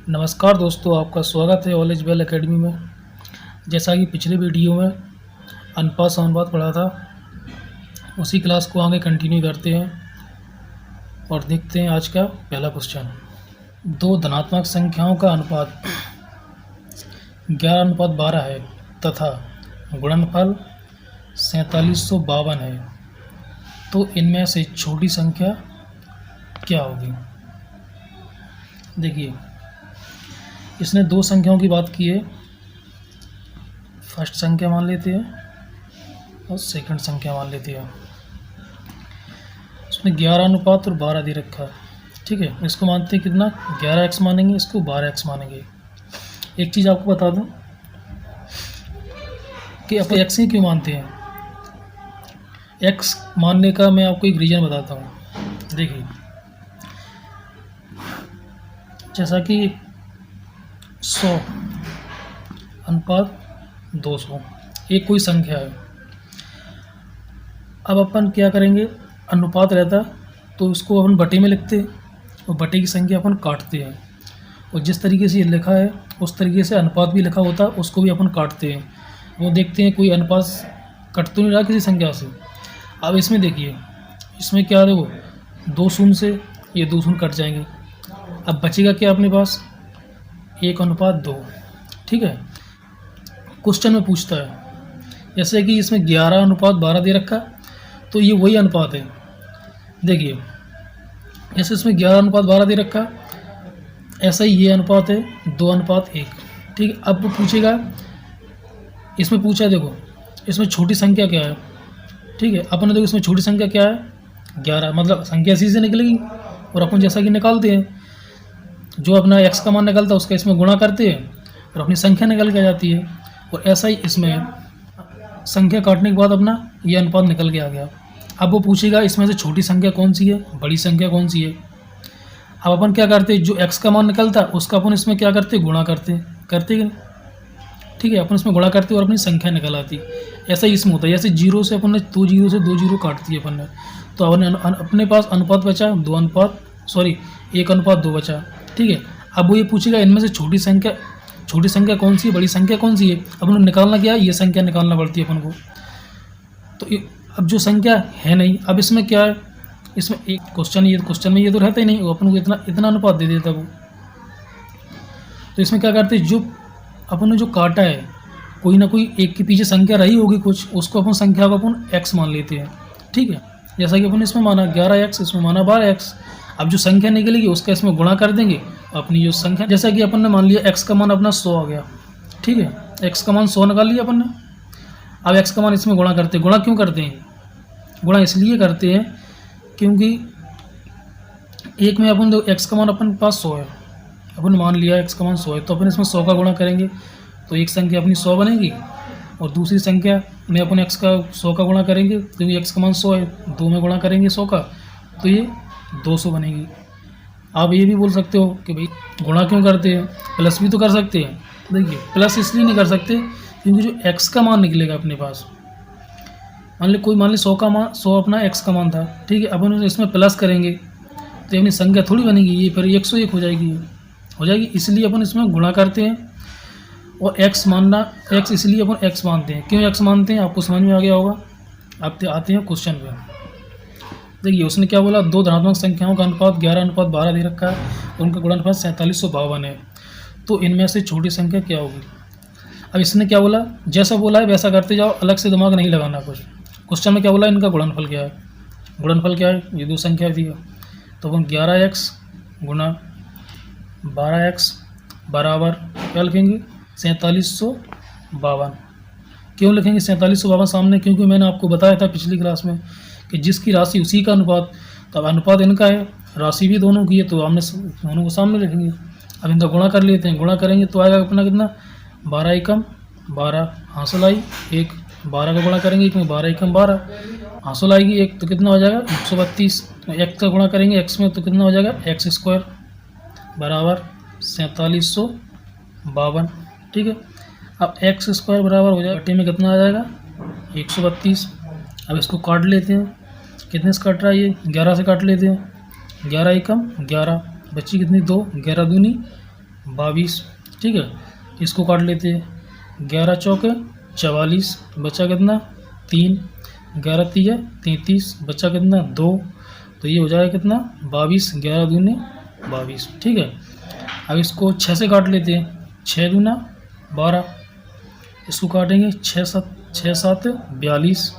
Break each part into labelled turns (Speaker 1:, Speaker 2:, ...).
Speaker 1: नमस्कार दोस्तों, आपका स्वागत है ऑलेज बेल एकेडमी में। जैसा कि पिछले वीडियो में अनुपात समानुपात पढ़ा था, उसी क्लास को आगे कंटिन्यू करते हैं और देखते हैं आज का पहला क्वेश्चन। दो धनात्मक संख्याओं का अनुपात 11:12 है तथा गुणनफल 4752 है, तो इनमें से छोटी संख्या क्या होगी। देखिए, इसने दो संख्याओं की बात की है। फर्स्ट संख्या मान लेते हैं और सेकंड संख्या मान लेते हैं। उसमें 11:12 दे रखा है, ठीक है। इसको मानते हैं कितना, 11x मानेंगे, इसको 12x मानेंगे। एक चीज़ आपको बता दूं कि आप x ही क्यों मानते हैं। x मानने का मैं आपको एक रीज़न बताता हूँ। देखिए, जैसा कि 100:200 एक कोई संख्या है। अब अपन क्या करेंगे, अनुपात रहता तो उसको अपन बटे में लिखते और बटे की संख्या अपन काटते हैं, और जिस तरीके से ये लिखा है उस तरीके से अनुपात भी लिखा होता है, उसको भी अपन काटते हैं। वो देखते हैं कोई अनुपात कट तो नहीं रहा किसी संख्या से। अब इसमें देखिए, इसमें क्या देखो, 2 शून्य से ये 2 शून्य कट जाएंगे। अब बचेगा क्या अपने पास, 1:2, ठीक है। क्वेश्चन में पूछता है, जैसे कि इसमें 11:12 दे रखा, तो ये वही अनुपात है। देखिए, जैसे इसमें 11:12 दे रखा, ऐसा ही ये अनुपात है 2:1, ठीक है। अब वो पूछेगा, इसमें पूछा है, देखो इसमें छोटी संख्या क्या है, ठीक है। अपन ने देखो इसमें छोटी संख्या क्या है, 11, मतलब संख्या इसी से निकलेगी। और अपन जैसा कि निकालते हैं, जो अपना x का मान निकलता है उसका इसमें गुणा करते हैं और अपनी संख्या निकल के आ जाती है। और ऐसा ही इसमें संख्या काटने के बाद अपना ये अनुपात निकल के आ गया। अब वो पूछेगा इसमें से छोटी संख्या कौन सी है, बड़ी संख्या कौन सी है। अब अपन क्या करते हैं, जो x का मान निकलता है उसका अपन इसमें क्या करते हैं, गुणा करते हैं कि नहीं, ठीक है। अपन इसमें गुणा करते और अपनी संख्या निकल आती। ऐसा ही इसमें होता है, जैसे 0 से अपन ने 2 0 से 2 0 काट दिए अपन ने, तो अपने पास अनुपात बचा 1:2 बचा, ठीक है। अब वो ये पूछेगा इनमें से छोटी संख्या कौन सी है, बड़ी संख्या कौन सी है। अपन को निकालना क्या है, ये संख्या निकालना पड़ती है अपन को। तो अब जो संख्या है नहीं, अब इसमें क्या है, इसमें एक क्वेश्चन में ये तो रहता ही नहीं, वो अपन को इतना अनुपात दे देता वो। तो इसमें क्या करते हैं, जो अपन ने जो काटा है, कोई ना कोई एक के पीछे संख्या रही होगी कुछ, उसको अपन संख्या को अपन x मान लेते हैं, ठीक है। जैसा कि अपन इसमें माना 11x, इसमें माना 12x। अब जो संख्या निकलेगी उसका इसमें गुणा कर देंगे अपनी जो संख्या, जैसा कि अपन ने मान लिया x का मान अपना 100 आ गया, ठीक है। x का मान 100 निकाल लिया अपन ने। अब x का मान इसमें गुणा करते हैं। गुणा क्यों करते हैं, गुणा इसलिए करते हैं क्योंकि एक में अपन x का मान अपन पास 100 है, अपन मान लिया x का मान 100 है, तो अपन इसमें 100 का गुणा करेंगे तो एक संख्या अपनी 100 बनेगी, और दूसरी संख्या में अपन x का 100 का गुणा करेंगे क्योंकि x का मान 100 है, 2 में गुणा करेंगे 100 का, तो ये 200 बनेगी। आप ये भी बोल सकते हो कि भाई गुणा क्यों करते हैं, प्लस भी तो कर सकते हैं। देखिए, प्लस इसलिए नहीं कर सकते क्योंकि जो x का मान निकलेगा अपने पास, मान ली 100 का मान, 100 अपना x का मान था, ठीक है। अपन इसमें प्लस करेंगे तो अपनी संख्या थोड़ी बनेगी, ये फिर 101 हो जाएगी, इसलिए अपन इसमें गुणा करते हैं। और x इसलिए अपन x मानते हैं। क्यों x मानते हैं, आपको समझ में आ गया होगा। आप आते हैं क्वेश्चन पे। देखिए, उसने क्या बोला, दो धनात्मक संख्याओं का अनुपात 11:12 दे रखा है, उनका गुणनफल 4752 है, तो इनमें से छोटी संख्या क्या होगी। अब इसने क्या बोला, जैसा बोला है वैसा करते जाओ, अलग से दिमाग नहीं लगाना कुछ। क्वेश्चन में क्या बोला, इनका गुणनफल क्या है, ये दो संख्या थी, तो अपन 11x गुणा 12x बराबर क्या लिखेंगे, 4752। क्यों लिखेंगे 4752 सामने, क्योंकि मैंने आपको बताया था पिछली क्लास में कि जिसकी राशि उसी का अनुपात। तो अब अनुपात इनका है, राशि भी दोनों की है, तो हमने दोनों को सामने लिखेंगे। अब इनका गुणा कर लेते हैं। गुणा करेंगे तो आएगा अपना कितना, 12 एकम 12 हासिल आई 1, 12 का गुणा करेंगे 1 में, 12 एकम 12 हासिल आएगी 1, तो कितना हो जाएगा 132। x का गुणा करेंगे x में तो कितना हो जाएगा x² बराबर 4752, ठीक है। अब x² बराबर हो जाएगा, बटे में कितना आ जाएगा 132। अब इसको काट लेते हैं, कितने से कट रहा है ये, 11 से काट लेते हैं, 11 एकम 11, बच्ची कितनी 2, 11 दूनी 22, ठीक है। इसको काट लेते हैं, 11 चौके 44, बचा कितना 3, 11 तिया 33, बचा कितना 2, तो ये हो जाएगा कितना 22, 11 दूनी 22, ठीक है। अब इसको 6 से काट लेते हैं, 6 दूना 12, इसको काटेंगे 6 7 42,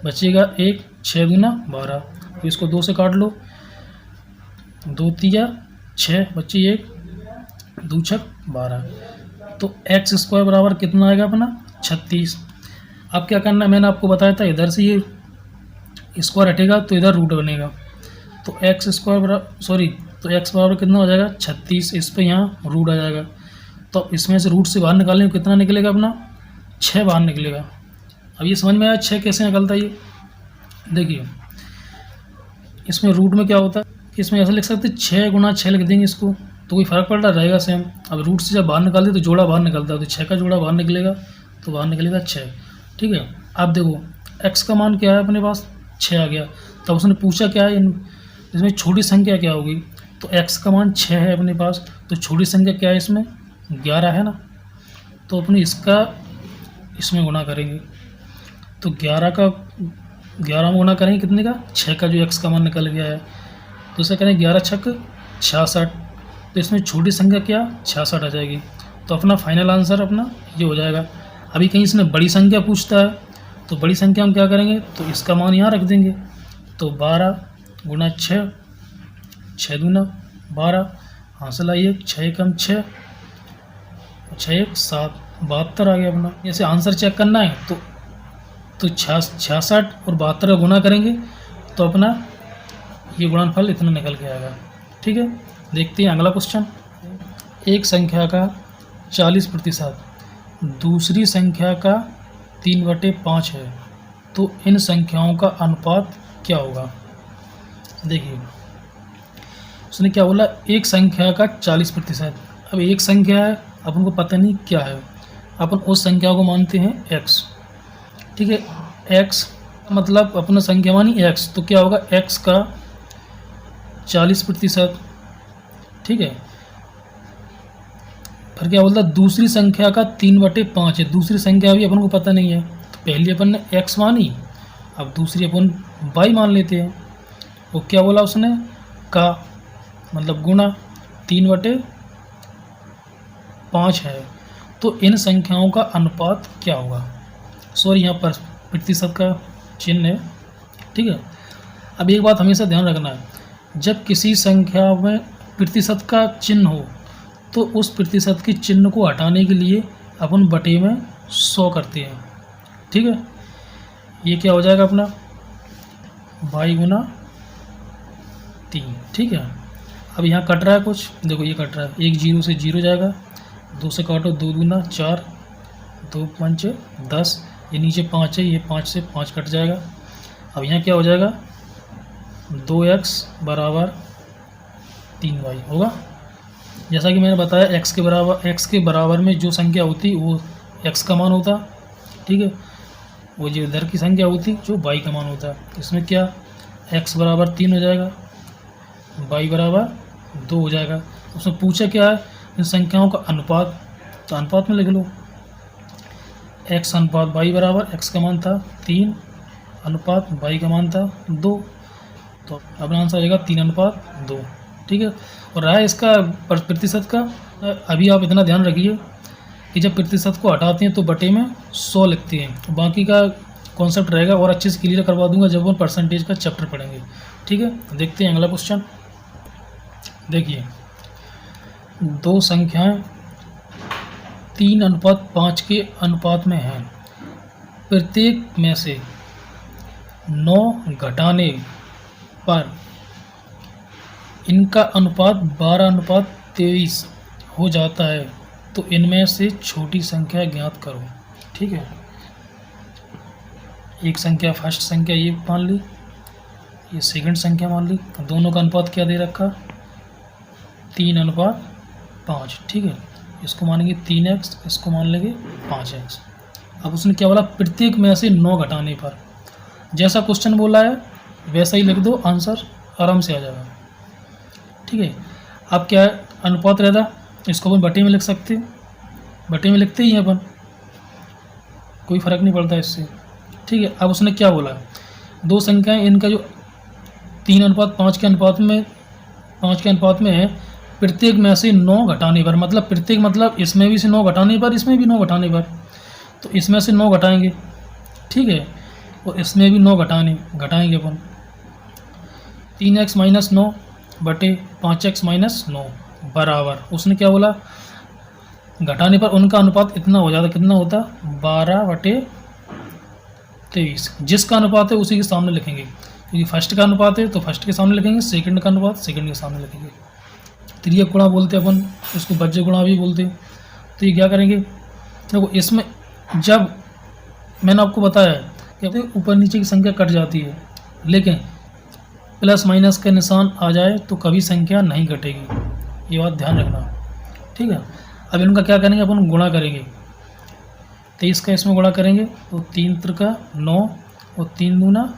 Speaker 1: बचेगा 1, 6 दूना 12, तो इसको 2 से काट लो, 2 तिया 6, बची 1, 2 छक 12, तो एक्स स्क्वायर बराबर कितना आएगा अपना 36। अब क्या करना है, मैंने आपको बताया था इधर से ये स्क्वायर हटेगा तो इधर रूट बनेगा, तो एक्स स्क्वायर बराबर तो एक्स बराबर कितना हो जाएगा 36, इस पे यहाँ रूट आ जाएगा, तो इसमें से रूट से बाहर निकालेंगे कितना निकलेगा अपना 6 बाहर निकलेगा। अब ये समझ में आया 6 कैसे निकलता है ये, देखिए इसमें रूट में क्या होता है, इसमें ऐसा लिख सकते 6 गुना 6 लिख देंगे इसको, तो कोई फ़र्क पड़ रहा रहेगा सेम। अब रूट से जब बाहर निकालते तो जोड़ा बाहर निकलता है, तो 6 का जोड़ा बाहर निकलेगा, तो बाहर निकलेगा 6, ठीक है। अब देखो x का मान क्या है अपने पास 6 आ गया, तब उसने पूछा क्या है इसमें छोटी संख्या क्या होगी, तो x का मान 6 है अपने पास, तो छोटी संख्या क्या है इसमें 11 है ना, तो अपने इसका इसमें गुणा करेंगे, तो 11 में गुणा करेंगे कितने का 6 का, जो x का मान निकल गया है, तो इसे करेंगे 11 छक 66, तो इसमें छोटी संख्या क्या 66 आ जाएगी, तो अपना फाइनल आंसर अपना ये हो जाएगा। अभी कहीं इसने बड़ी संख्या पूछता है, तो बड़ी संख्या हम क्या करेंगे, तो इसका मान यहाँ रख देंगे, तो 12 गुना 6, 6 दूना 12, हासिल आइए 6 कम 6, 6 1 7, 72 आ गया अपना। जैसे आंसर चेक करना है तो 66 और 72 का गुना करेंगे तो अपना ये गुणनफल इतना निकल के आएगा, ठीक है। देखते हैं अगला क्वेश्चन, एक संख्या का 40% दूसरी संख्या का 3/5 है, तो इन संख्याओं का अनुपात क्या होगा। देखिए उसने क्या बोला, एक संख्या का 40%, अब एक संख्या है अपन को पता नहीं क्या है, अपन उस संख्या को मानते हैं x, ठीक है। x मतलब अपना संख्या मानी x, तो क्या होगा x का 40%, ठीक है। फिर क्या बोलता दूसरी संख्या का 3/5 है, दूसरी संख्या भी अपन को पता नहीं है, तो पहली अपन ने x मानी, अब दूसरी अपन y मान लेते हैं, वो क्या बोला उसने का मतलब गुणा 3/5 है, तो इन संख्याओं का अनुपात क्या होगा। सॉरी यहाँ पर प्रतिशत का चिन्ह है, ठीक है। अब एक बात हमेशा ध्यान रखना है, जब किसी संख्या में प्रतिशत का चिन्ह हो तो उस प्रतिशत के चिन्ह को हटाने के लिए अपन बटे में 100 करते हैं, ठीक है। ये क्या हो जाएगा अपना y गुना 3, ठीक है। अब यहाँ कट रहा है कुछ, देखो ये कट रहा है, 1 0 से 0 जाएगा, 2 से काटो 2 दूना 4, 2 5 10, ये नीचे 5 है, ये 5 से 5 कट जाएगा। अब यहाँ क्या हो जाएगा 2x बराबर 3y होगा। जैसा कि मैंने बताया x के बराबर में जो संख्या होती वो x का मान होता, ठीक है, वो जो इधर की संख्या होती जो y का मान होता। इसमें क्या x बराबर 3 हो जाएगा, y बराबर 2 हो जाएगा। उसमें पूछा क्या है इन संख्याओं का अनुपात, तो अनुपात में लिख लो x अनुपात y बराबर x का मान था 3 अनुपात y का मान था 2, तो अपना आंसर आ जाएगा 3:2, ठीक है। और रहा इसका प्रतिशत का, अभी आप इतना ध्यान रखिए कि जब प्रतिशत को हटाते हैं तो बटे में 100 लिखते हैं, तो बाकी का कॉन्सेप्ट रहेगा और अच्छे से क्लियर करवा दूंगा जब हम परसेंटेज का चैप्टर पढ़ेंगे, ठीक है। देखते हैं अगला क्वेश्चन। देखिए दो संख्याएं 3:5 के अनुपात में हैं, प्रत्येक में से 9 घटाने पर इनका अनुपात 12:23 हो जाता है, तो इनमें से छोटी संख्या ज्ञात करो, ठीक है। एक संख्या फर्स्ट संख्या ये मान ली, ये सेकंड संख्या मान ली, दोनों का अनुपात क्या दे रखा 3:5, ठीक है। इसको मानेंगे 3x, इसको मान लेंगे 5x। अब उसने क्या बोला प्रत्येक में से 9 घटाने पर, जैसा क्वेश्चन बोला है वैसा ही लिख दो, आंसर आराम से आ जाएगा, ठीक है। अब क्या है अनुपात रहता इसको अपन बटे में लिख सकते हैं, बटे में लिखते ही हैं अपन, कोई फ़र्क नहीं पड़ता इससे। ठीक है, अब उसने क्या बोला, दो संख्याएं इनका जो 3:5 के अनुपात में है, प्रत्येक में से 9 घटाने पर, मतलब प्रत्येक मतलब इसमें भी से 9 घटाने पर, इसमें भी 9 घटाने पर, तो इसमें से 9 घटाएंगे। ठीक है, और इसमें भी 9 घटाएंगे अपन। 3x - 9 बटे 5x - 9 बराबर, उसने क्या बोला, घटाने पर उनका अनुपात इतना हो जाता, कितना होता, 12/23। जिसका अनुपात है उसी के सामने लिखेंगे, क्योंकि फर्स्ट का अनुपात है तो फर्स्ट के सामने लिखेंगे, सेकंड का अनुपात सेकंड के सामने लिखेंगे। तिर्यक गुणा बोलते हैं अपन, इसको बज्य गुणा भी बोलते हैं। तो ये क्या करेंगे, देखो इसमें जब मैंने आपको बताया कि ऊपर नीचे की संख्या कट जाती है, लेकिन प्लस माइनस का निशान आ जाए तो कभी संख्या नहीं घटेगी, ये बात ध्यान रखना। ठीक है, अब इनका क्या करेंगे, अपन गुणा करेंगे। 23 का इसमें गुणा करेंगे तो 3 त्रिका 9 और 3 दूना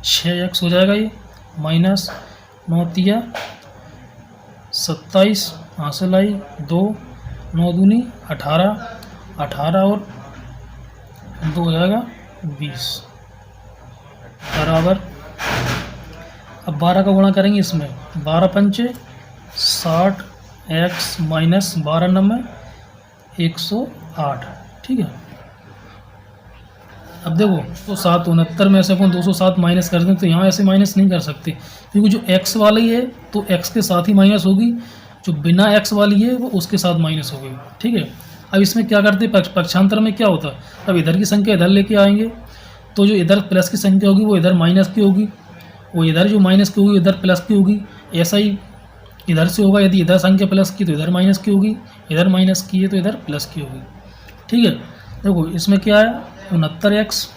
Speaker 1: 6x हो जाएगा, ये माइनस 9 तिया 27 हासिल आई 2, 9 दूनी 18, 18 और 2 हो जाएगा 20 बराबर। अब 12 का गुणा करेंगे इसमें, 12 पंचे 60 x माइनस 12 नम्बे 108। ठीक है, अब देखो 269 में से अपन 207 माइनस कर दें, तो यहाँ ऐसे माइनस नहीं कर सकते, क्योंकि जो x वाली है तो x के साथ ही माइनस होगी, जो बिना x वाली है वो उसके साथ माइनस होगी। ठीक है, अब इसमें क्या करते हैं, पक्षांतर में क्या होता है, अब इधर की संख्या इधर लेके आएंगे, तो जो इधर प्लस की संख्या होगी वो इधर माइनस की होगी, वो इधर जो माइनस की होगी इधर प्लस की होगी। ऐसा ही इधर से होगा, यदि इधर संख्या प्लस की तो इधर माइनस की होगी, इधर माइनस की है तो इधर प्लस की होगी। ठीक है, देखो इसमें क्या है 69x।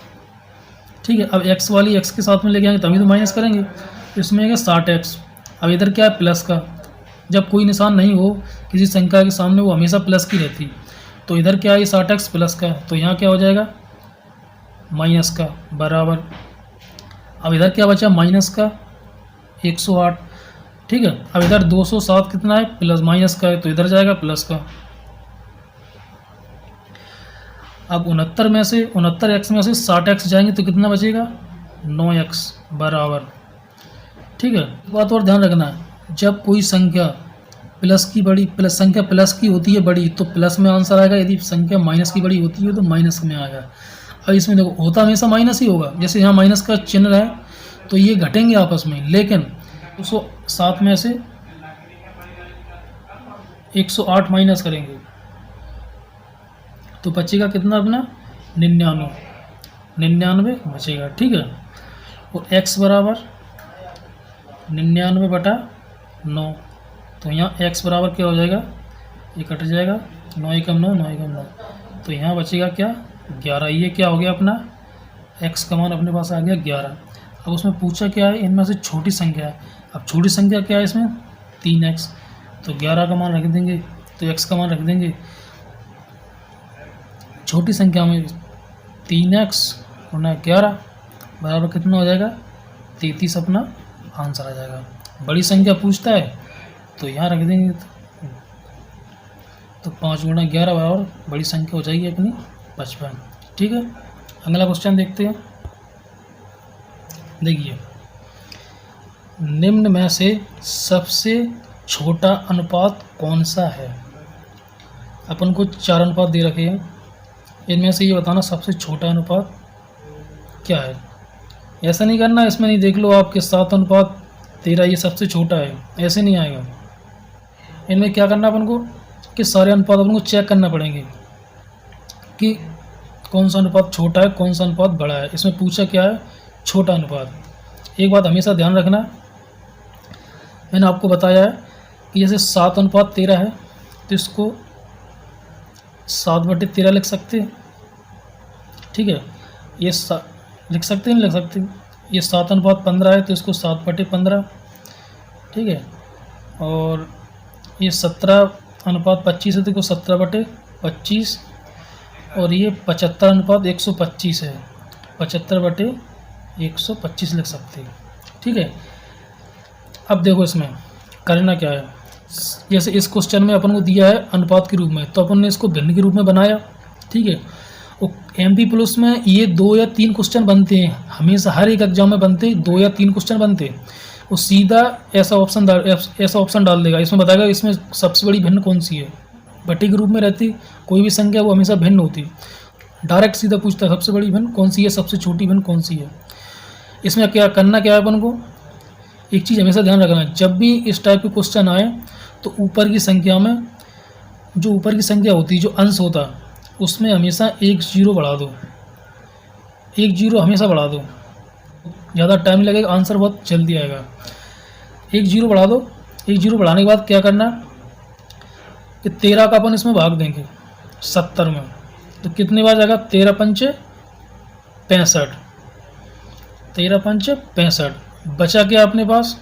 Speaker 1: ठीक है, अब x वाली x के साथ में लेके आएंगे तभी तो माइनस करेंगे, तो इसमें है 60x। अब इधर क्या है प्लस का, जब कोई निशान नहीं हो किसी संख्या के सामने वो हमेशा प्लस की रहती, तो इधर क्या है 60x प्लस का, तो यहाँ क्या हो जाएगा माइनस का बराबर। अब इधर क्या बचा माइनस का 108। ठीक है, अब इधर 207 कितना है प्लस माइनस का है, तो इधर जाएगा प्लस का। अब 69x में से 60x जाएंगे तो कितना बचेगा 9x बराबर। ठीक है, एक बात और ध्यान रखना, जब कोई संख्या संख्या प्लस की होती है बड़ी तो प्लस में आंसर आएगा, यदि संख्या माइनस की बड़ी होती है तो माइनस में आएगा। अब इसमें देखो होता हमेशा माइनस ही होगा, जैसे यहाँ माइनस का चिन्ह है तो ये घटेंगे आपस में, लेकिन 207 में से 108 माइनस करेंगे तो बचेगा कितना अपना 99 बचेगा। ठीक है, और x बराबर 99/9, तो यहाँ x बराबर क्या हो जाएगा, ये कट जाएगा 9 एकम 9, 9 एकम 9, तो यहाँ बचेगा क्या 11। ये क्या हो गया अपना x का मान अपने पास आ गया 11। अब उसमें पूछा क्या है, इनमें से छोटी संख्या है। अब छोटी संख्या क्या है इसमें 3x, तो 11 का मान रख देंगे, तो x का मान रख देंगे छोटी संख्या में 3x गुणा 11 बराबर कितना हो जाएगा 33 अपना आंसर आ जाएगा। बड़ी संख्या पूछता है तो यहाँ रख देंगे, तो 5 गुणा 11 बराबर बड़ी संख्या हो जाएगी अपनी 55। ठीक है, अगला क्वेश्चन देखते हैं। देखिए, निम्न में से सबसे छोटा अनुपात कौन सा है। अपन को 4 अनुपात दे रखे हैं, इनमें से ये बताना सबसे छोटा अनुपात क्या है। ऐसा नहीं करना, इसमें नहीं देख लो आपके 7:13 ये सबसे छोटा है, ऐसे नहीं आएगा। इनमें क्या करना अपन को कि सारे अनुपात अपन को चेक करना पड़ेंगे कि कौन सा अनुपात छोटा है कौन सा अनुपात बड़ा है। इसमें पूछा क्या है छोटा अनुपात। एक बात हमेशा ध्यान रखना, मैंने आपको बताया है कि जैसे 7:13 है तो इसको 7/13 लिख सकते हैं। ठीक है, ये लिख सकते हैं, लिख सकते हैं। ये 7:15 है तो इसको 7/15। ठीक है, और ये 17:25 है तो इसको 17/25, और ये 75:125 है, 75/125 लिख सकते हैं। ठीक है, अब देखो इसमें करना क्या है, जैसे इस क्वेश्चन में अपन को दिया है अनुपात के रूप में, तो अपन ने इसको भिन्न के रूप में बनाया, ठीक है। और MP+ में ये 2 या 3 क्वेश्चन बनते हैं, हमेशा हर एक एग्जाम में बनते 2 या 3 क्वेश्चन बनते। वो सीधा ऐसा ऑप्शन डाल देगा, इसमें बताएगा इसमें सबसे बड़ी भिन्न कौन सी है। बटे के रूप में रहती कोई भी संख्या वो हमेशा भिन्न होती, डायरेक्ट सीधा पूछता है सबसे बड़ी भिन्न कौन सी है, सबसे छोटी भिन्न कौन सी है। इसमें क्या करना क्या है अपन को, एक चीज़ हमेशा ध्यान रखना है, जब भी इस टाइप के क्वेश्चन आए तो ऊपर की संख्या में, जो ऊपर की संख्या होती है, जो अंश होता है, उसमें हमेशा 1 0 बढ़ा दो, 1 0 हमेशा बढ़ा दो, ज़्यादा टाइम लगेगा, आंसर बहुत जल्दी आएगा। 1 0 बढ़ा दो। 1 0 बढ़ाने के बाद क्या करना कि 13 का अपन इसमें भाग देंगे 70 में, तो कितने बार जाएगा, 13 पंचे 65, 13 पंचे 65, बचा क्या अपने पास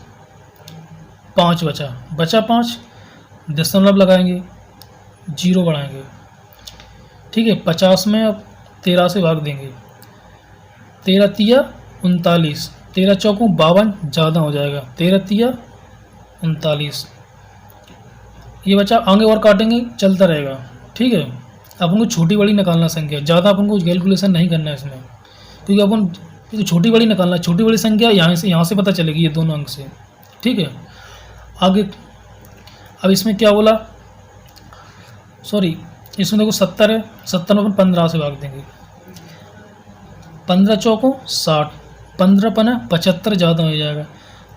Speaker 1: 5 बचा 5, दशमलव लगाएंगे, 0 बढ़ाएंगे, ठीक है। 50 में अब 13 से भाग देंगे, 13 तिया 39, 13 चौकों 52, ज़्यादा हो जाएगा, 13 तिया 39, ये बचा, आगे और काटेंगे, चलता रहेगा, ठीक है। अपन को छोटी बड़ी निकालना संख्या, ज़्यादा अपन को कैलकुलेशन नहीं करना है इसमें, क्योंकि अपन तो छोटी बड़ी निकालना, छोटी बड़ी संख्या यहाँ से पता चलेगी, ये दोनों अंक से, ठीक है। आगे अब इसमें क्या बोला, सॉरी इसमें देखो 70 है, 70 में अपन 15 से भाग देंगे, 15 चौकों 60, 15 पना 75, ज़्यादा हो जाएगा,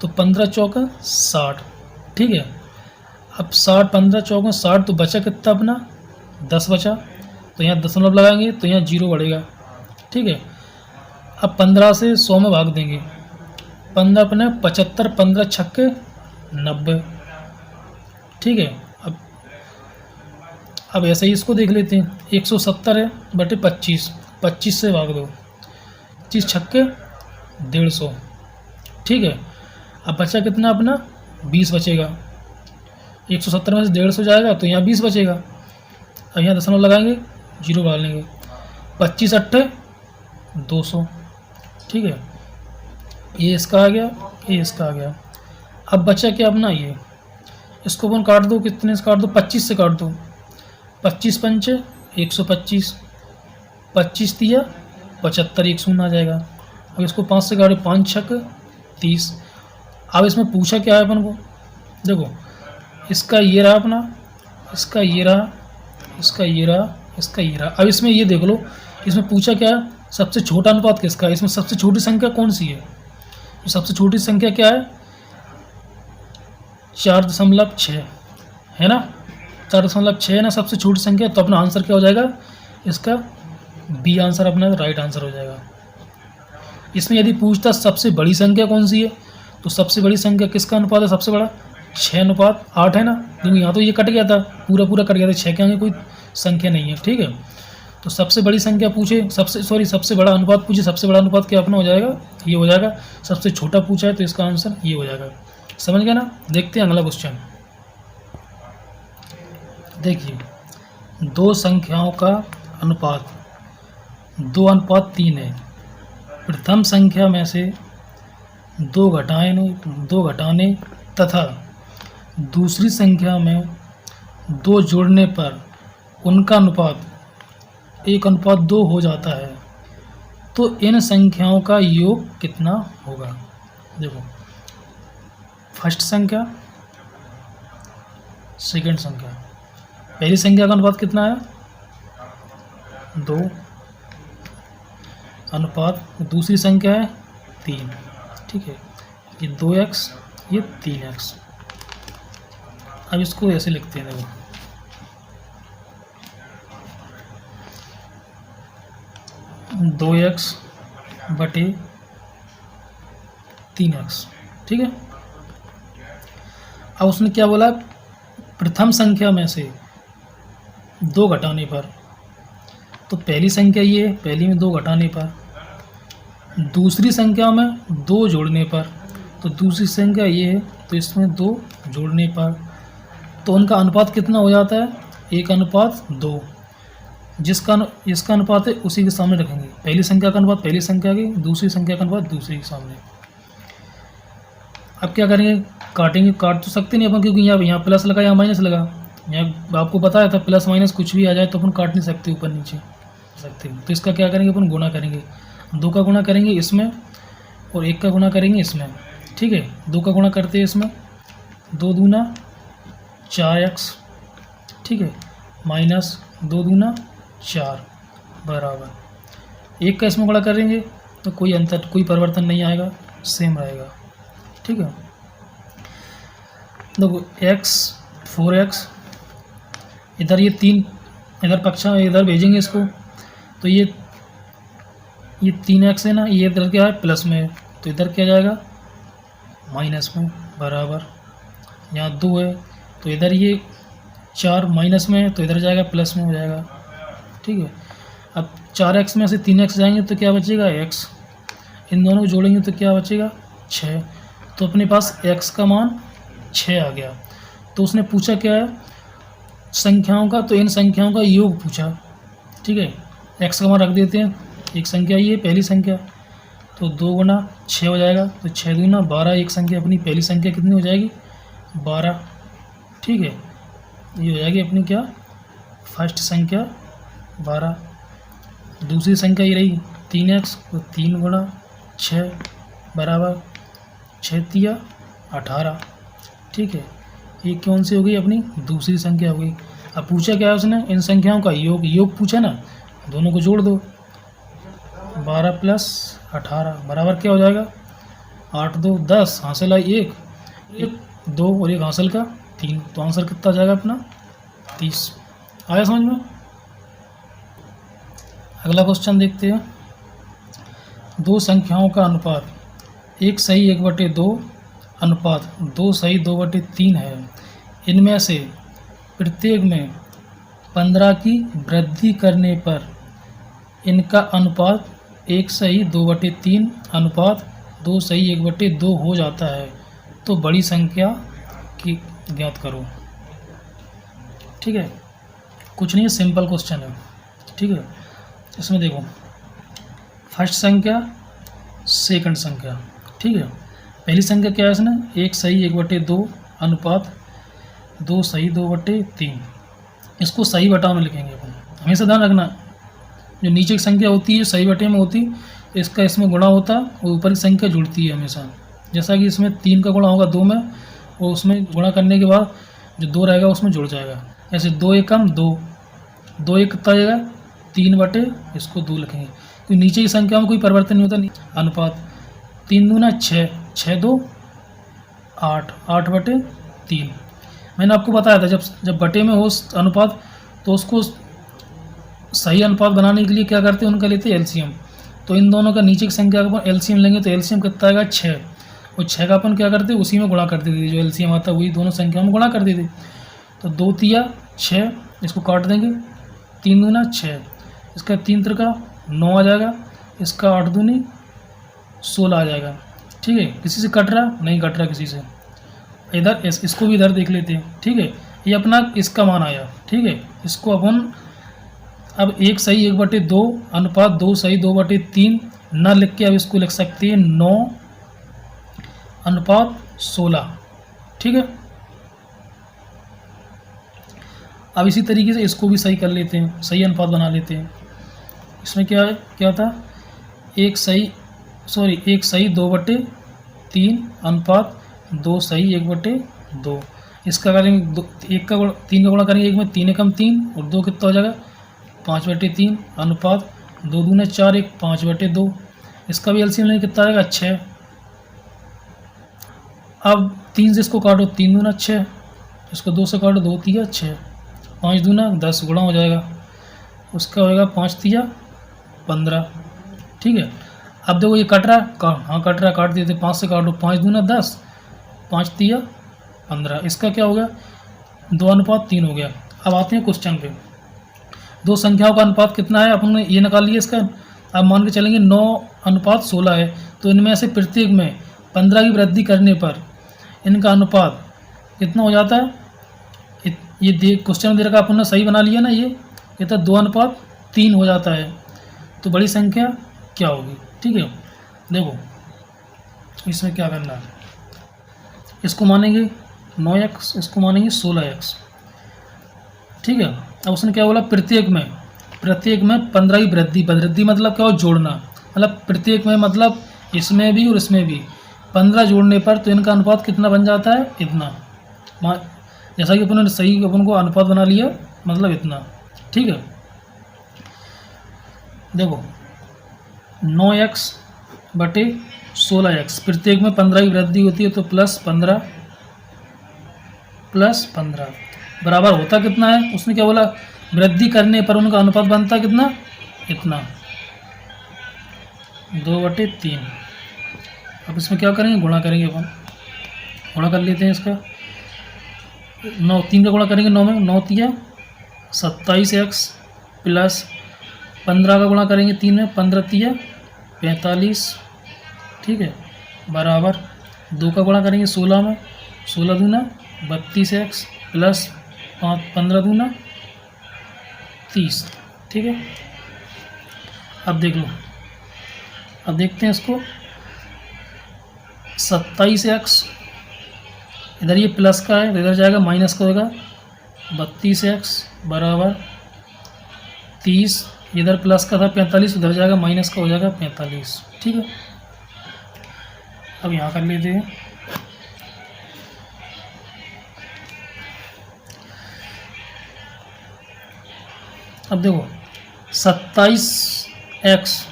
Speaker 1: तो 15 चौका 60, ठीक है। अब 60 15 चौकों 60, तो बचा कितना अपना 10 बचा, तो यहाँ दशमलव लगाएंगे, तो यहाँ 0 बढ़ेगा, ठीक है। अब 15 से 100 में भाग देंगे, 15 अपने 75, 15 छक्के 90, ठीक है। अब ऐसे ही इसको देख लेते हैं, 170 है बटे 25, 25 से भाग दो, 25 छक्के 150, ठीक है। अब बचा कितना अपना 20 बचेगा, 170 में से 150 जाएगा, तो यहाँ 20 बचेगा, अब यहाँ दशमलव लगाएंगे, 0 बढ़ा लेंगे, 25 अट्ठे 200, ठीक है। ये इसका आ गया, ये इसका आ गया। अब बचा क्या अपना ये, इसको अपन काट दो, कितने से काट दो, 25 से काट दो, 25 पंचे 125, 25 तिया 75, 1 शून्य आ जाएगा। अब इसको 5 से काटे, 5 छक 30। अब इसमें पूछा क्या है अपन को, देखो इसका ये रहा अपना, इसका ये रहा, इसका ये रहा, इसका ये रहा। अब इसमें ये देख लो, इसमें पूछा क्या है, सबसे छोटा अनुपात किसका है, इसमें सबसे छोटी संख्या कौन सी है, तो सबसे छोटी संख्या क्या है 4.6 है ना, 4.6 है ना सबसे छोटी संख्या, तो अपना आंसर क्या हो जाएगा, इसका बी आंसर अपना राइट आंसर हो जाएगा। इसमें यदि पूछता सबसे बड़ी संख्या कौन सी है, तो सबसे बड़ी संख्या किसका अनुपात है सबसे बड़ा, 6:8 है ना, क्योंकि यहाँ तो ये कट गया था, पूरा कट गया था, 6 के आगे कोई संख्या नहीं है, ठीक है। तो सबसे बड़ी संख्या पूछे, सबसे बड़ा अनुपात पूछे, सबसे बड़ा अनुपात क्या अपना हो जाएगा, ये हो जाएगा। सबसे छोटा पूछा है तो इसका आंसर ये हो जाएगा। समझ गया ना। देखते हैं अगला क्वेश्चन। देखिए, दो संख्याओं का अनुपात 2:3 है। प्रथम संख्या में से दो घटाने तथा दूसरी संख्या में 2 जोड़ने पर उनका अनुपात 1:2 हो जाता है, तो इन संख्याओं का योग कितना होगा। देखो, फर्स्ट संख्या, सेकंड संख्या, पहली संख्या का अनुपात कितना है 2 अनुपात, दूसरी संख्या है 3, ठीक है। ये 2x, ये 3x। अब इसको ऐसे लिखते हैं, देखो 2x बटे 3x, ठीक है। अब उसने क्या बोला, प्रथम संख्या में से 2 घटाने पर, तो पहली संख्या ये है, पहली में 2 घटाने पर, दूसरी संख्या में 2 जोड़ने पर, तो दूसरी संख्या ये है, तो इसमें 2 जोड़ने पर, तो उनका अनुपात कितना हो जाता है 1:2। जिसका इसका अनुपात है उसी के सामने रखेंगे, पहली संख्या का अनुपात पहली संख्या के, दूसरी संख्या का अनुपात दूसरी के सामने। अब क्या करेंगे, काटेंगे, काट तो सकते नहीं अपन, क्योंकि यहाँ प्लस लगा, यहाँ माइनस लगा। यहाँ आपको बताया था प्लस माइनस कुछ भी आ जाए तो अपन काट नहीं सकते ऊपर नीचे सकते। तो इसका क्या करेंगे, अपन गुणा करेंगे। 2 का गुणा करेंगे इसमें और 1 का गुणा करेंगे इसमें। ठीक है, 2 का गुणा करते हैं इसमें, 2 दूना 4x, ठीक है, माइनस 2 दूना 4 बराबर 1 का इसमें गुणा करेंगे तो कोई अंतर, कोई परिवर्तन नहीं आएगा, सेम रहेगा। ठीक है, देखो x 4x, इधर ये 3, इधर पक्षा इधर भेजेंगे इसको, तो ये 3x है ना, ये इधर क्या है प्लस में है, तो इधर क्या जाएगा माइनस में बराबर, यहाँ 2 है तो इधर ये 4 माइनस में है तो इधर जाएगा प्लस में हो जाएगा। ठीक है, अब 4x में से 3x जाएंगे तो क्या बचेगा x, इन दोनों को जोड़ेंगे तो क्या बचेगा 6। तो अपने पास x का मान 6 आ गया। तो उसने पूछा क्या है संख्याओं का, तो इन संख्याओं का योग पूछा। ठीक है, x का मान रख देते हैं, एक संख्या ये पहली संख्या, तो 2 गुना 6 हो जाएगा, तो 6 दूना 12, एक संख्या अपनी पहली संख्या कितनी हो जाएगी 12। ठीक है, ये हो जाएगी अपनी क्या फर्स्ट संख्या 12। दूसरी संख्या ये रही 3x, तो 3 गुना 6 बराबर 6 तिया 18। ठीक है, ये कौन सी हो गई अपनी दूसरी संख्या हो गई। अब पूछा क्या है उसने, इन संख्याओं का योग पूछा ना, दोनों को जोड़ दो, 12 प्लस 18 बराबर क्या हो जाएगा 8 2 10, हासिल आई 1 2 और 1 हासिल का 3, तो आंसर कितना जाएगा अपना 30। आया समझ में। अगला क्वेश्चन देखते हैं, 2 संख्याओं का अनुपात 1 सही 1/2 अनुपात 2 सही 2/3 है। इनमें से प्रत्येक में 15 की वृद्धि करने पर इनका अनुपात 1 सही 2/3 अनुपात 2 सही 1/2 हो जाता है। तो बड़ी संख्या की ज्ञात करो। ठीक है, कुछ नहीं है, सिंपल क्वेश्चन है। ठीक है, इसमें देखो फर्स्ट संख्या सेकंड संख्या। ठीक है, पहली संख्या क्या है इसने 1 सही 1/2 अनुपात 2 सही 2/3, इसको सही बटा में लिखेंगे अपन। हमेशा ध्यान रखना, जो नीचे की संख्या होती है सही बटे में होती, इसका इसमें गुणा होता और ऊपर की संख्या जुड़ती है हमेशा। जैसा कि इसमें 3 का गुणा होगा 2 में, और उसमें गुणा करने के बाद जो 2 रहेगा उसमें जुड़ जाएगा। ऐसे 2 एकम 2, 2 एक कितना जाएगा 3/, इसको 2 लिखेंगे क्योंकि नीचे की संख्या में कोई परिवर्तन नहीं होता। अनुपात 3 दूना 6, 6 2 8, 8/3। मैंने आपको बताया था जब बटे में हो अनुपात तो उसको सही अनुपात बनाने के लिए क्या करते हैं, उनका लेते हैं एलसीएम। तो इन दोनों का नीचे की संख्या का अपन एलसीएम लेंगे तो एलसीएम कितना आएगा 6, और 6 का अपन क्या करते हैं उसी में गुणा कर देते थे, जो एलसीएम आता है वही दोनों संख्याओं में गुणा कर देते। तो 2 तिया 6, इसको काट देंगे, 3 दूना 6, इसका 3 त्रिका 9 आ जाएगा, इसका 8 दूनी 16 आ जाएगा। ठीक है, किसी से कट रहा नहीं कट रहा किसी से, इधर इसको भी इधर देख लेते हैं। ठीक है, ये अपना इसका मान आया। ठीक है, इसको अपन अब 1 सही 1/2 अनुपात 2 सही 2/3 न लिख के अब इसको लिख सकते हैं 9 अनुपात 16। ठीक है, अब इसी तरीके से इसको भी सही कर लेते हैं, सही अनुपात बना लेते हैं। इसमें क्या था 1 सही 2/3 अनुपात 2 सही 1/2। इसका करेंगे 3 का गुणा करेंगे 1 में, 3 एकम 3 और 2 कितना हो जाएगा 5/3 अनुपात 2 दूने 4 1 5/2। इसका भी एलसीएम लेंगे कितना आएगा 6। अब 3 से इसको काटो 3 दूना 6, इसको 2 से काटो 2 तिया 6, 5 दूना 10 गुणा हो जाएगा, उसका होएगा 5 तिया 15। ठीक है, अब देखो ये कट रहा हाँ कट रहा, काट देते 5 से काटो 5 दूना 10, 5 तिया 15। इसका क्या हो गया 2 अनुपात 3 हो गया। अब आते हैं क्वेश्चन पे, 2 संख्याओं का अनुपात कितना है अपन ने ये निकाल लिया इसका। अब मान के चलेंगे 9 अनुपात 16 है, तो इनमें से प्रत्येक में 15 की वृद्धि करने पर इनका अनुपात कितना हो जाता है। ये देख क्वेश्चन में दे रखा, अपन ने सही बना लिया ना, ये तो 2 अनुपात 3 हो जाता है। तो बड़ी संख्या क्या होगी। ठीक है, देखो इसमें क्या करना है, इसको मानेंगे 9x, इसको मानेंगे 16x। ठीक है। अब उसने क्या बोला, प्रत्येक में 15 की वृद्धि। वृद्धि मतलब क्या हो, जोड़ना। मतलब प्रत्येक में मतलब इसमें भी और इसमें भी 15 जोड़ने पर तो इनका अनुपात कितना बन जाता है, इतना। जैसा कि अपन ने सही अपन को अनुपात बना लिया, मतलब इतना। ठीक है। देखो 9x बटे 16x, प्रत्येक में 15 की वृद्धि होती है तो +15 बराबर होता कितना है, उसने क्या बोला, वृद्धि करने पर उनका अनुपात बनता कितना, इतना, 2/3। अब इसमें क्या करेंगे, गुणा करेंगे अपन। गुणा कर लेते हैं इसका, 9 3 का गुणा करेंगे 9 में, 9 तिया 27x प्लस 15 का गुणा करेंगे 3 में, 15 तिया 45। ठीक है, बराबर 2 का गुणा करेंगे 16 में, 16 दूना 32x प्लस 15 दूना 30। ठीक है। अब देख लो, अब देखते हैं इसको, 27x इधर ये प्लस का है, इधर जाएगा माइनस का होगा, 32x बराबर 30, इधर प्लस का था 45, उधर जाएगा माइनस का हो जाएगा 45। ठीक है। अब यहाँ कर लेते हैं, अब देखो 27x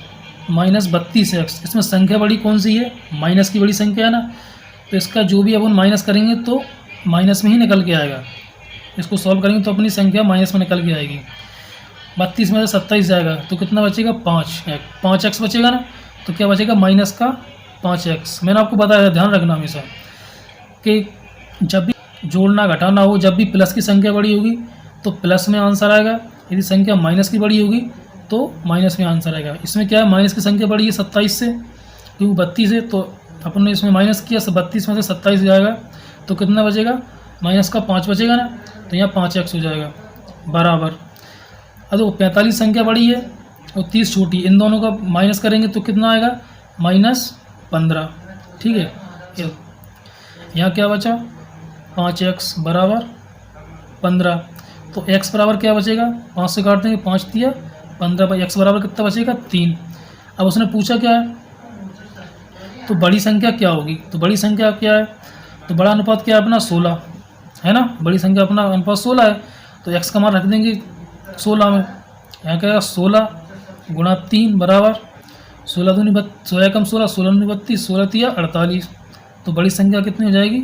Speaker 1: माइनस 32x, इसमें संख्या बड़ी कौन सी है, माइनस की बड़ी संख्या है ना, तो इसका जो भी अपन माइनस करेंगे तो माइनस में ही निकल के आएगा। इसको सॉल्व करेंगे तो अपनी संख्या माइनस में निकल के आएगी। 32 में से 27 जाएगा तो कितना बचेगा, 5x बचेगा ना, तो क्या बचेगा, माइनस का 5x। मैंने आपको बताया, ध्यान रखना हमेशा कि जब भी जोड़ना घटाना हो, जब भी प्लस की संख्या बड़ी होगी तो प्लस में आंसर आएगा, यदि संख्या माइनस की बड़ी होगी तो माइनस में आंसर आएगा। इसमें क्या है, माइनस की संख्या बड़ी है 27 से, क्योंकि 32 है, तो अपन ने इसमें माइनस किया, 32 में से 27 जाएगा तो कितना बचेगा, माइनस का 5 बचेगा ना, तो यहाँ 5x हो जाएगा बराबर। अब तो 45 संख्या बड़ी है और 30 छोटी, इन दोनों का माइनस करेंगे तो कितना आएगा, -15। ठीक है। यहाँ क्या बचा, 5x बराबर 15, तो x बराबर क्या बचेगा, 5 से काट देंगे, 5 दिया 15, भाई x बराबर कितना बचेगा, 3। अब उसने पूछा क्या है, तो बड़ी संख्या क्या होगी, तो बड़ी संख्या क्या है, तो बड़ा अनुपात क्या है अपना, 16 है ना, बड़ी संख्या अपना अनुपात 16 है, तो x का मान रख देंगे 16 में। यहाँ क्या है, 16 गुणा 3 बराबर 16 दूनी 16 कम 16, 16 दूनी 32, 16 तिया 48, तो बड़ी संख्या कितनी हो जाएगी,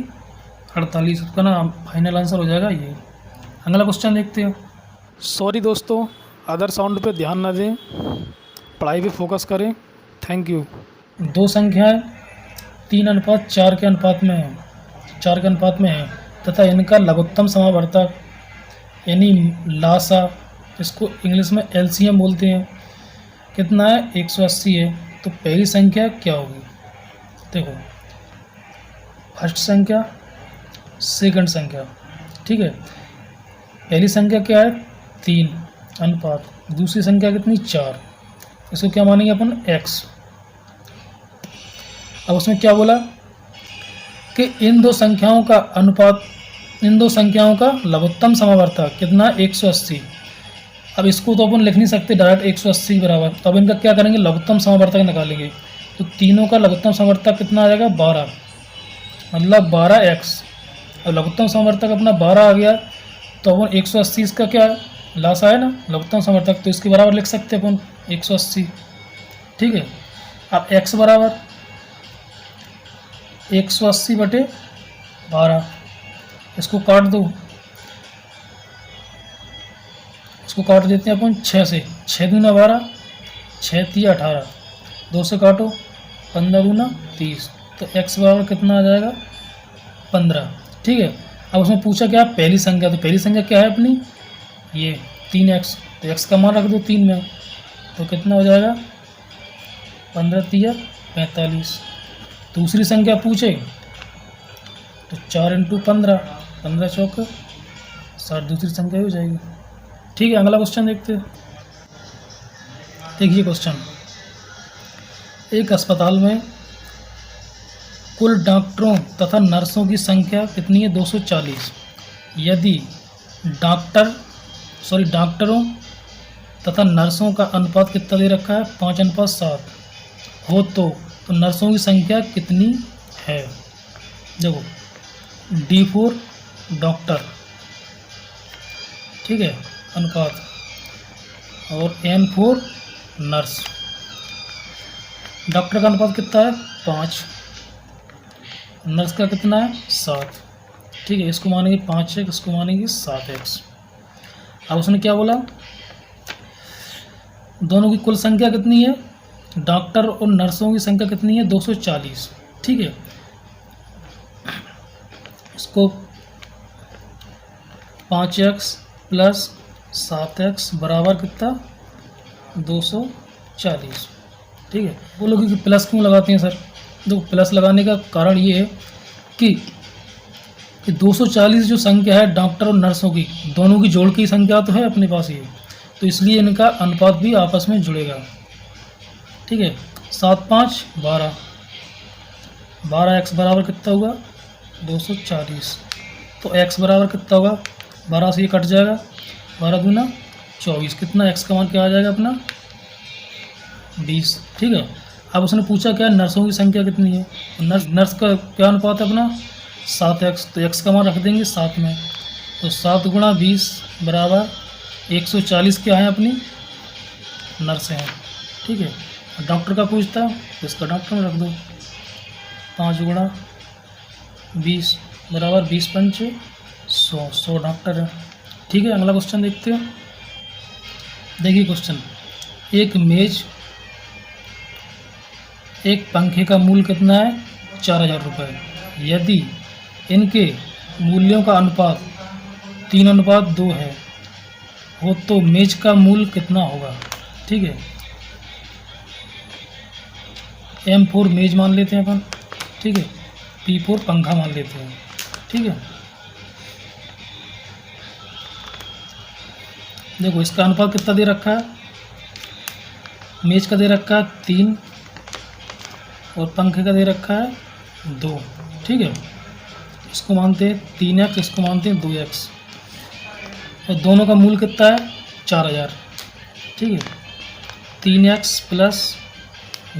Speaker 1: 48। उसका ना फाइनल आंसर हो जाएगा ये। अगला क्वेश्चन देखते हो। सॉरी दोस्तों, अदर साउंड पे ध्यान न दें, पढ़ाई पे फोकस करें। Thank you. दो संख्याएं 3:4 के अनुपात में है, 4 के अनुपात में है तथा इनका लघुत्तम समावर्तक यानी लासा, इसको इंग्लिश में LCM बोलते हैं, कितना है, 180 है। तो पहली संख्या क्या होगी, देखो फर्स्ट संख्या, सेकंड संख्या। ठीक है, पहली संख्या क्या है, 3 अनुपात, दूसरी संख्या कितनी, 4, इसको क्या मानेंगे अपन, x। अब उसमें क्या बोला कि इन दो संख्याओं का अनुपात, इन दो संख्याओं का लघुत्तम समावर्तक कितना, 180। अब इसको तो अपन लिख नहीं सकते डायरेक्ट 180 बराबर, तो अब इनका क्या करेंगे, लघुत्तम समावर्तक निकालेंगे। तो तीनों का लघुत्तम समावर्तक कितना आ जाएगा, 12, मतलब 12x। अब लघुत्तम समावर्तक अपना 12 आ गया, तो अपन 180 इसका क्या लासा है ना, लघुत्तम समावर्तक, तो इसके बराबर लिख सकते हैं अपन 180। ठीक है। अब x बराबर 180 बटे 12, इसको काट दो, इसको काट देते हैं अपन 6 से, 6 दूना 12, 6 तिया 18, 2 से काटो 15 दूना 30, तो x बराबर कितना आ जाएगा, 15। ठीक है। अब उसमें पूछा क्या, पहली संख्या, तो पहली संख्या क्या है अपनी, ये 3x, तो x का मान रख दो 3 में, तो कितना हो जाएगा, 15 तिया 45। दूसरी संख्या पूछे तो 4 × 15, 15 चौक 60, दूसरी संख्या हो जाएगी। ठीक है, अगला क्वेश्चन देखते हैं। देखिए क्वेश्चन, एक अस्पताल में कुल डॉक्टरों तथा नर्सों की संख्या कितनी है? 240। यदि डॉक्टरों तथा नर्सों का अनुपात कितना दे रखा है? 5:7 हो तो नर्सों की संख्या कितनी है? देखो D4 डॉक्टर, ठीक है, अनुपात, और N4 नर्स। डॉक्टर का अनुपात कितना है? 5, नर्स का कितना है? 7, ठीक है। इसको मानेंगे 5x, इसको मानेंगे 7x। अब उसने क्या बोला? दोनों की कुल संख्या कितनी है? डॉक्टर और नर्सों की संख्या कितनी है? 240, ठीक है। इसको 5x प्लस 7x बराबर कितना? 240, ठीक है। बोलोगे कि प्लस क्यों लगाते हैं सर? तो प्लस लगाने का कारण ये है कि 240 जो संख्या है डॉक्टर और नर्सों की, दोनों की जोड़ की संख्या तो है अपने पास ये, तो इसलिए इनका अनुपात भी आपस में जुड़ेगा, ठीक है। 7 5 12, 12x बराबर कितना होगा? 240। तो x बराबर कितना होगा? 12 से ये कट जाएगा, 12 दूना 24। कितना x का मान क्या आ जाएगा अपना? 20, ठीक है। अब उसने पूछा क्या नर्सों की संख्या कितनी है? नर्स का क्या अनुपात है अपना? 7x, तो x का मान रख देंगे 7 में, तो 7 गुणा 20 बराबर 140 क्या है अपनी? नर्स हैं, ठीक है। डॉक्टर का पूछता तो इसका डॉक्टर में रख दो, 5 गुणा 20 बराबर 20 पंच 100 डॉक्टर है, ठीक है। अगला क्वेश्चन देखते हो। देखिए क्वेश्चन, एक मेज एक पंखे का मूल्य कितना है? 4000 रुपये। यदि इनके मूल्यों का अनुपात 3:2 है हो तो मेज का मूल्य कितना होगा? ठीक है, M4 मेज मान लेते हैं अपन, ठीक है, P4 पंखा मान लेते हैं, ठीक है। देखो इसका अनुपात कितना दे रखा है? मेज का दे रखा है 3 और पंखे का दे रखा है 2, ठीक है। इसको मानते हैं 3x, इसको मानते हैं 2x, और दोनों का मूल्य कितना है? 4000, ठीक है। 3x प्लस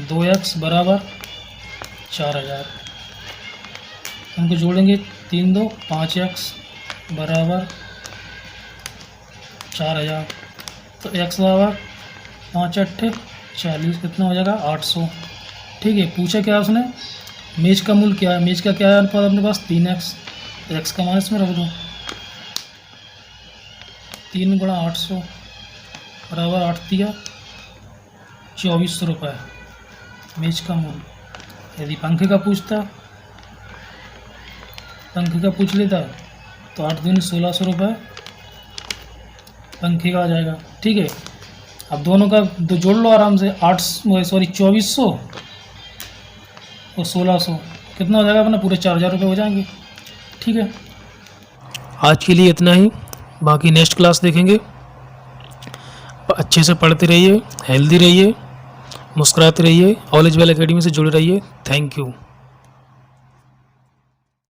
Speaker 1: 2x बराबर 4000, उनको जोड़ेंगे 3 2 5x बराबर 4000, तो x बराबर 5 8 40, कितना हो जाएगा? 800, ठीक है। पूछा क्या उसने? मेज का मूल्य क्या है? मेज का क्या है अनुपात अपने पास? 3x, तो x का मान इसमें रख दो, 3 गुणा 800 बराबर 8 दिया 2400 रुपये मेज का मूल्य। यदि पंखे का पूछता, पंखे का पूछ लेता तो 8 दूनी 1600 रुपये पंखे का आ जाएगा, ठीक है। अब दोनों का दो जोड़ लो आराम से, 2400 और 1600 कितना हो जाएगा अपना? पूरे 4000 रुपये हो जाएंगे, ठीक है। आज के लिए इतना ही, बाकी नेक्स्ट क्लास देखेंगे। अच्छे से पढ़ते रहिए, हेल्दी रहिए, मुस्कुराते रहिए, ऑलेज वेल एकेडमी से जुड़े रहिए। Thank you.